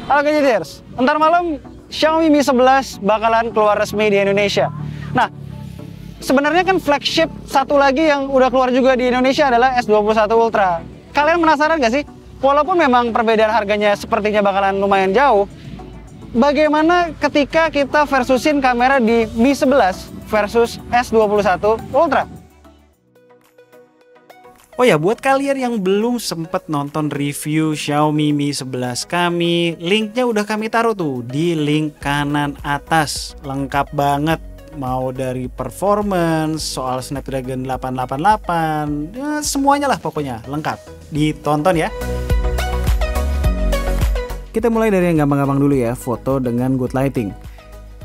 Halo Gadgeters, ntar malam Xiaomi Mi 11 bakalan keluar resmi di Indonesia. Nah, sebenarnya kan flagship satu lagi yang udah keluar juga di Indonesia adalah S21 Ultra. Kalian penasaran gak sih? Walaupun memang perbedaan harganya sepertinya bakalan lumayan jauh, bagaimana ketika kita versusin kamera di Mi 11 versus S21 Ultra? Oh ya, buat kalian yang belum sempet nonton review Xiaomi Mi 11 kami, linknya udah kami taruh tuh di link kanan atas. Lengkap banget, mau dari performance, soal Snapdragon 888, ya semuanya lah pokoknya lengkap. Ditonton ya. Kita mulai dari yang gampang-gampang dulu ya, foto dengan good lighting.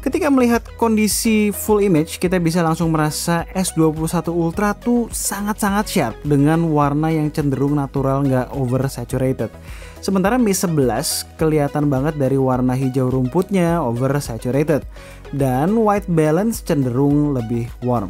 Ketika melihat kondisi full image, kita bisa langsung merasa S21 Ultra tuh sangat-sangat sharp dengan warna yang cenderung natural, nggak oversaturated. Sementara Mi 11 kelihatan banget dari warna hijau rumputnya oversaturated dan white balance cenderung lebih warm.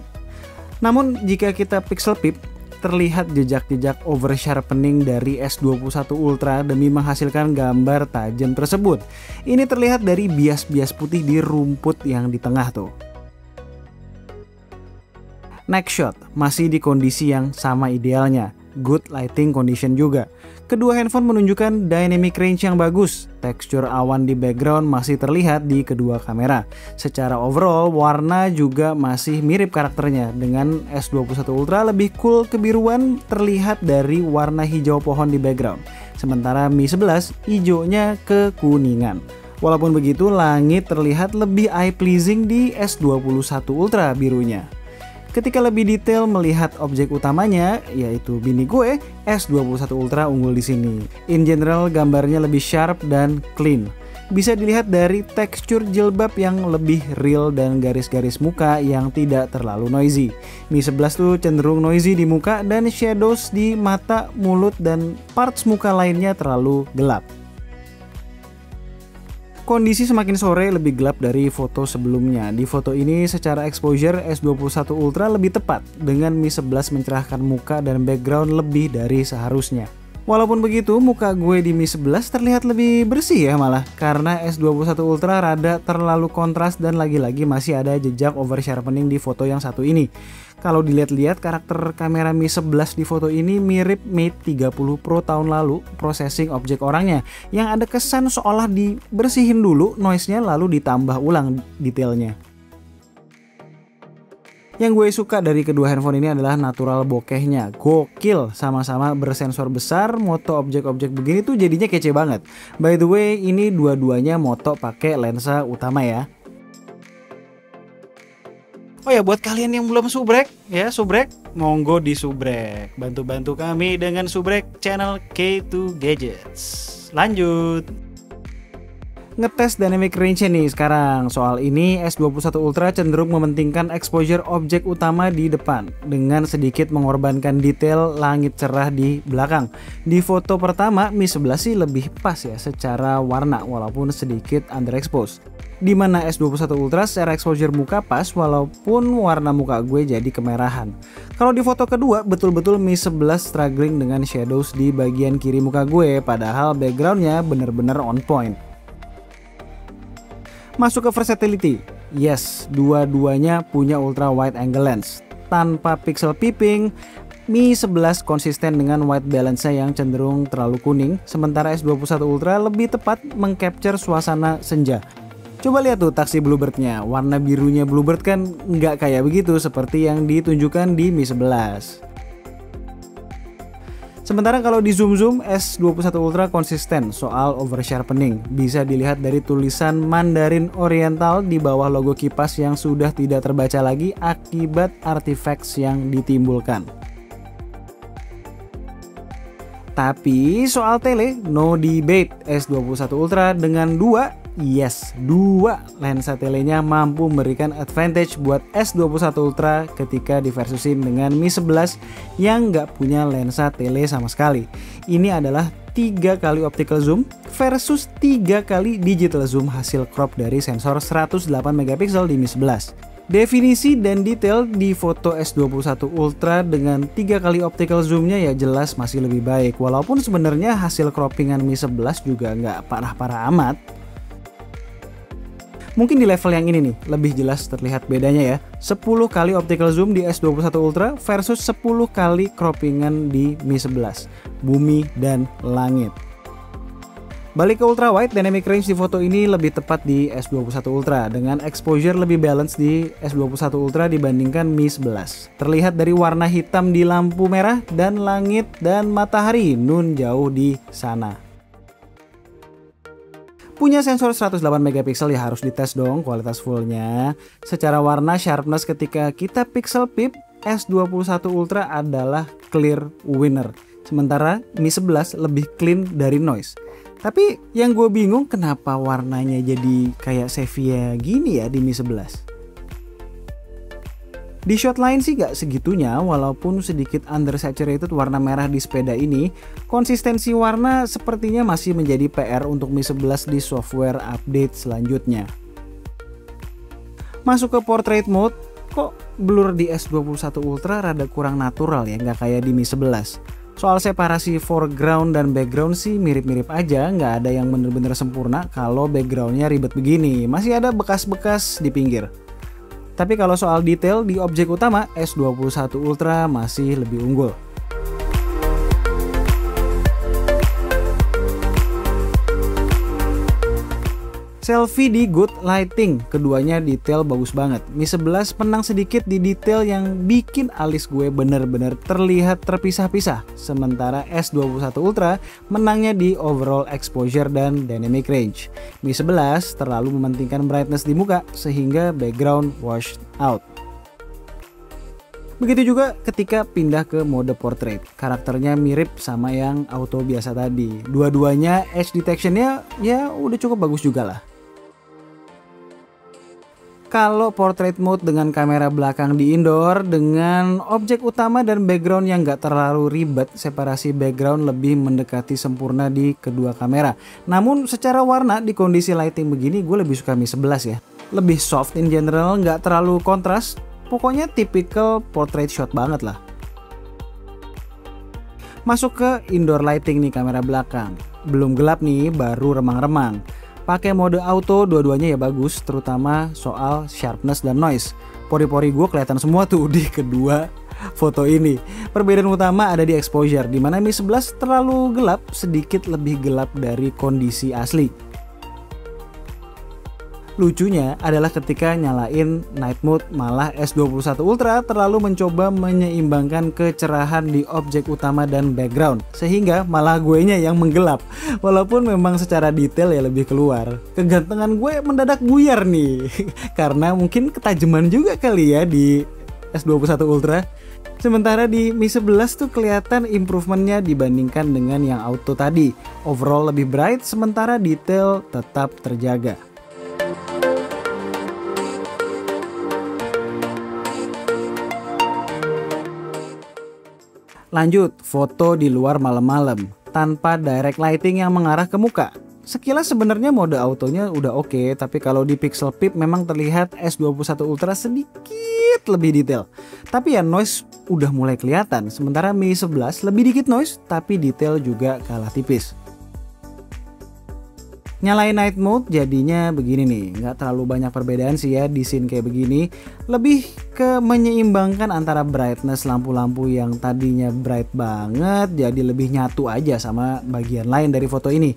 Namun jika kita pixel peep, terlihat jejak-jejak oversharpening dari S21 Ultra demi menghasilkan gambar tajam tersebut. Ini terlihat dari bias-bias putih di rumput yang di tengah tuh. Next shot masih di kondisi yang sama idealnya, good lighting condition juga. Kedua handphone menunjukkan dynamic range yang bagus. Tekstur awan di background masih terlihat di kedua kamera. Secara overall, warna juga masih mirip karakternya. Dengan S21 Ultra lebih cool kebiruan terlihat dari warna hijau pohon di background. Sementara Mi 11 hijaunya kekuningan. Walaupun begitu, langit terlihat lebih eye pleasing di S21 Ultra birunya. Ketika lebih detail melihat objek utamanya, yaitu bini gue, S21 Ultra unggul di sini. In general, gambarnya lebih sharp dan clean. Bisa dilihat dari tekstur jilbab yang lebih real dan garis-garis muka yang tidak terlalu noisy. Mi 11 tuh cenderung noisy di muka dan shadows di mata, mulut, dan parts muka lainnya terlalu gelap. Kondisi semakin sore lebih gelap dari foto sebelumnya. Di foto ini secara exposure S21 Ultra lebih tepat dengan Mi 11 mencerahkan muka dan background lebih dari seharusnya. Walaupun begitu, muka gue di Mi 11 terlihat lebih bersih ya malah, karena S21 Ultra rada terlalu kontras dan lagi-lagi masih ada jejak oversharpening di foto yang satu ini. Kalau dilihat-lihat, karakter kamera Mi 11 di foto ini mirip Mate 30 Pro tahun lalu, processing objek orangnya, yang ada kesan seolah dibersihin dulu noise-nya lalu ditambah ulang detailnya. Yang gue suka dari kedua handphone ini adalah natural bokehnya, gokil, sama-sama bersensor besar, moto objek-objek begini tuh jadinya kece banget. By the way, ini dua-duanya moto pakai lensa utama ya. Oh ya, buat kalian yang belum subrek, monggo di subrek. Bantu-bantu kami dengan subrek channel K2 Gadgets. Lanjut. Ngetes dynamic range nih sekarang. Soal ini S21 Ultra cenderung mementingkan exposure objek utama di depan dengan sedikit mengorbankan detail langit cerah di belakang. Di foto pertama Mi 11 sih lebih pas ya secara warna walaupun sedikit underexposed. Di mana S21 Ultra secara exposure muka pas walaupun warna muka gue jadi kemerahan. Kalau di foto kedua betul-betul Mi 11 struggling dengan shadows di bagian kiri muka gue padahal backgroundnya bener-bener on point. Masuk ke versatility. Yes, dua-duanya punya ultra wide angle lens. Tanpa pixel peeping, Mi 11 konsisten dengan white balance-nya yang cenderung terlalu kuning, sementara S21 Ultra lebih tepat mengcapture suasana senja. Coba lihat tuh taksi Bluebird-nya, warna birunya Bluebird kan nggak kayak begitu seperti yang ditunjukkan di Mi 11. Sementara kalau di zoom S21 Ultra konsisten soal oversharpening. Bisa dilihat dari tulisan Mandarin Oriental di bawah logo kipas yang sudah tidak terbaca lagi akibat artifacts yang ditimbulkan. Tapi soal tele, no debate, S21 Ultra dengan dua lensa telenya mampu memberikan advantage buat S21 Ultra ketika diversusin dengan Mi 11 yang nggak punya lensa tele sama sekali. Ini adalah 3 kali optical zoom versus 3 kali digital zoom hasil crop dari sensor 108 megapiksel di Mi 11. Definisi dan detail di foto S21 Ultra dengan 3 kali optical zoomnya ya jelas masih lebih baik, walaupun sebenarnya hasil croppingan Mi 11 juga nggak parah-parah amat. Mungkin di level yang ini nih lebih jelas terlihat bedanya ya. 10 kali optical zoom di S21 Ultra versus 10 kali croppingan di Mi 11. Bumi dan langit. Balik ke ultra wide, dynamic range di foto ini lebih tepat di S21 Ultra dengan exposure lebih balance di S21 Ultra dibandingkan Mi 11. Terlihat dari warna hitam di lampu merah dan langit dan matahari nun jauh di sana. Punya sensor 108 megapiksel ya harus dites dong kualitas fullnya. Secara warna sharpness ketika kita pixel peep, S21 Ultra adalah clear winner. Sementara Mi 11 lebih clean dari noise. Tapi yang gue bingung kenapa warnanya jadi kayak sepia gini ya di Mi 11. Di shot lain sih gak segitunya, walaupun sedikit undersaturated warna merah di sepeda ini, konsistensi warna sepertinya masih menjadi PR untuk Mi 11 di software update selanjutnya. Masuk ke portrait mode, kok blur di S21 Ultra rada kurang natural ya, gak kayak di Mi 11. Soal separasi foreground dan background sih mirip-mirip aja, nggak ada yang bener-bener sempurna kalau backgroundnya ribet begini, masih ada bekas-bekas di pinggir. Tapi kalau soal detail di objek utama, S21 Ultra masih lebih unggul. Selfie di good lighting, keduanya detail bagus banget. Mi 11 menang sedikit di detail yang bikin alis gue bener-bener terlihat terpisah-pisah. Sementara S21 Ultra menangnya di overall exposure dan dynamic range. Mi 11 terlalu mementingkan brightness di muka sehingga background washed out. Begitu juga ketika pindah ke mode portrait, karakternya mirip sama yang auto biasa tadi. Dua-duanya edge detectionnya ya udah cukup bagus juga lah. Kalau portrait mode dengan kamera belakang di indoor dengan objek utama dan background yang gak terlalu ribet, separasi background lebih mendekati sempurna di kedua kamera. Namun secara warna di kondisi lighting begini gue lebih suka Mi 11 ya. Lebih soft in general, gak terlalu kontras, pokoknya typical portrait shot banget lah. Masuk ke indoor lighting nih kamera belakang. Belum gelap nih, baru remang-remang. Pakai mode auto dua-duanya ya bagus, terutama soal sharpness dan noise. Pori-pori gue kelihatan semua tuh di kedua foto ini. Perbedaan utama ada di exposure, di mana Mi 11 terlalu gelap, sedikit lebih gelap dari kondisi asli. Lucunya adalah ketika nyalain night mode, malah S21 Ultra terlalu mencoba menyeimbangkan kecerahan di objek utama dan background, sehingga malah guenya yang menggelap. Walaupun memang secara detail ya lebih keluar. Kegantengan gue mendadak buyar nih, karena mungkin ketajaman juga kali ya di S21 Ultra. Sementara di Mi 11 tuh kelihatan improvementnya dibandingkan dengan yang auto tadi. Overall lebih bright, sementara detail tetap terjaga. Lanjut, foto di luar malam-malam tanpa direct lighting yang mengarah ke muka. Sekilas sebenarnya mode autonya udah oke, tapi kalau di pixel peep memang terlihat S21 Ultra sedikit lebih detail. Tapi ya noise udah mulai kelihatan, sementara Mi 11 lebih dikit noise tapi detail juga kalah tipis. Nyalain night mode jadinya begini nih, nggak terlalu banyak perbedaan sih ya di scene kayak begini. Lebih ke menyeimbangkan antara brightness lampu-lampu yang tadinya bright banget jadi lebih nyatu aja sama bagian lain dari foto ini.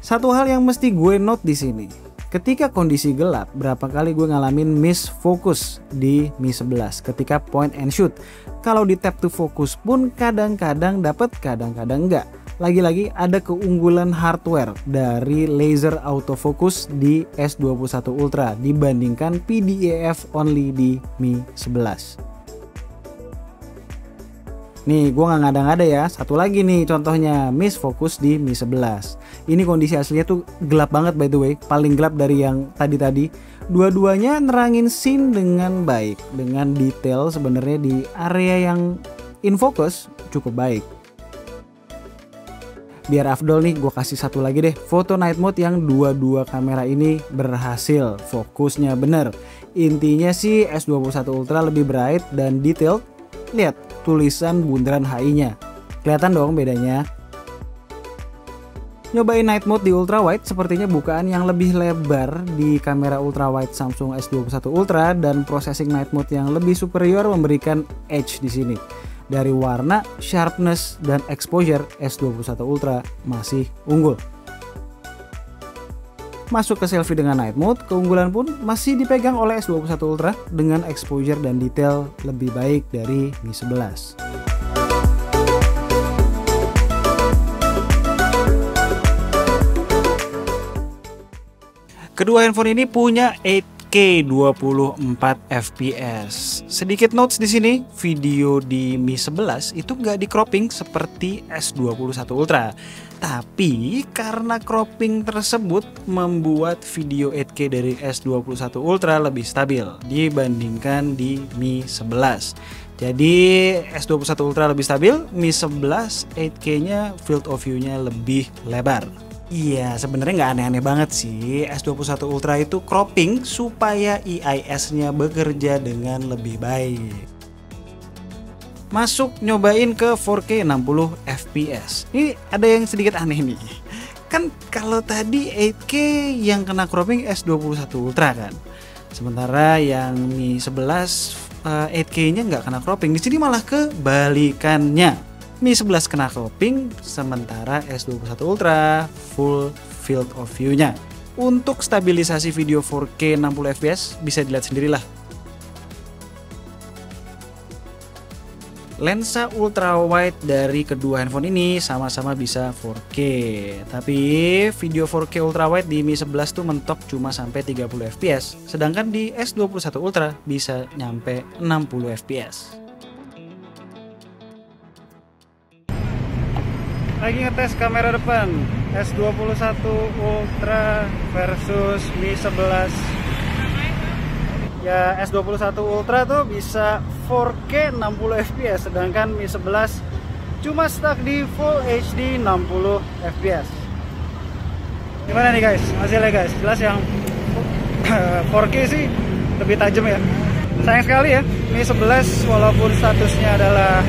Satu hal yang mesti gue note di sini, ketika kondisi gelap, berapa kali gue ngalamin miss focus di Mi 11 ketika point and shoot. Kalau di tap to focus pun kadang-kadang dapet, kadang-kadang enggak. Lagi-lagi ada keunggulan hardware dari laser autofocus di S21 Ultra dibandingkan PDAF only di Mi 11. Nih gue gak ngada-ngada ya, satu lagi nih contohnya miss focus di Mi 11. Ini kondisi aslinya tuh gelap banget by the way, paling gelap dari yang tadi-tadi. Dua-duanya nerangin scene dengan baik, dengan detail sebenarnya di area yang in focus cukup baik. Biar afdol nih, gue kasih satu lagi deh, foto night mode yang dua-dua kamera ini berhasil, fokusnya bener. Intinya sih S21 Ultra lebih bright dan detailed. Lihat tulisan bundaran HI-nya, kelihatan dong bedanya. Nyobain night mode di ultra wide, sepertinya bukaan yang lebih lebar di kamera ultra wide Samsung S21 Ultra dan processing night mode yang lebih superior memberikan edge di sini. Dari warna, sharpness, dan exposure, S21 Ultra masih unggul. Masuk ke selfie dengan night mode, keunggulan pun masih dipegang oleh S21 Ultra dengan exposure dan detail lebih baik dari Mi 11. Kedua handphone ini punya 8K 24 fps. Sedikit notes di sini, video di Mi 11 itu nggak di cropping seperti S21 Ultra. Tapi karena cropping tersebut membuat video 8K dari S21 Ultra lebih stabil dibandingkan di Mi 11. Jadi S21 Ultra lebih stabil, Mi 11 8K-nya field of view-nya lebih lebar. Iya, sebenarnya nggak aneh-aneh banget sih. S21 Ultra itu cropping supaya IIS-nya bekerja dengan lebih baik. Masuk nyobain ke 4K 60 fps. Ini ada yang sedikit aneh nih. Kan kalau tadi 8K yang kena cropping S21 Ultra kan. Sementara yang Mi 11 8K-nya nggak kena cropping. Di sini malah kebalikannya. Mi 11 kena cropping, sementara S21 Ultra full field of view-nya. Untuk stabilisasi video 4K 60 fps bisa dilihat sendirilah. Lensa ultra wide dari kedua handphone ini sama-sama bisa 4K. Tapi video 4K ultra wide di Mi 11 tuh mentok cuma sampai 30 fps, sedangkan di S21 Ultra bisa nyampe 60 fps. Lagi ngetes kamera depan S21 Ultra versus Mi 11. Ya, S21 Ultra tuh bisa 4K 60 fps, sedangkan Mi 11 cuma stuck di Full HD 60 fps. Gimana nih guys, hasilnya guys? Jelas yang 4K sih lebih tajam ya. Sayang sekali ya, Mi 11 walaupun statusnya adalah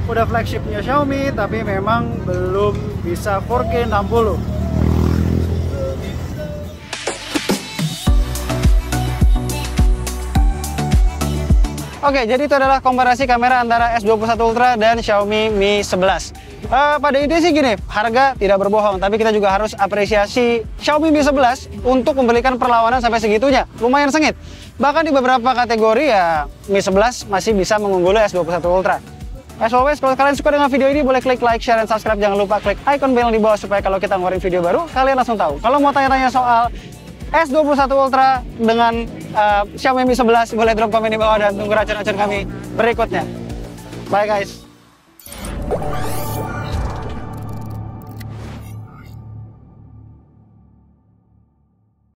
udah flagshipnya Xiaomi, tapi memang belum bisa 4K 60. Oke, jadi itu adalah komparasi kamera antara S21 Ultra dan Xiaomi Mi 11. Pada intinya sih gini, harga tidak berbohong, tapi kita juga harus apresiasi Xiaomi Mi 11 untuk memberikan perlawanan sampai segitunya. Lumayan sengit. Bahkan di beberapa kategori ya Mi 11 masih bisa mengungguli S21 Ultra. As always, kalau kalian suka dengan video ini, boleh klik like, share, dan subscribe. Jangan lupa klik icon bell di bawah supaya kalau kita ngeluarin video baru, kalian langsung tahu. Kalau mau tanya-tanya soal S21 Ultra dengan Xiaomi Mi 11, boleh drop komen di bawah dan tunggu racun-racun kami berikutnya. Bye guys!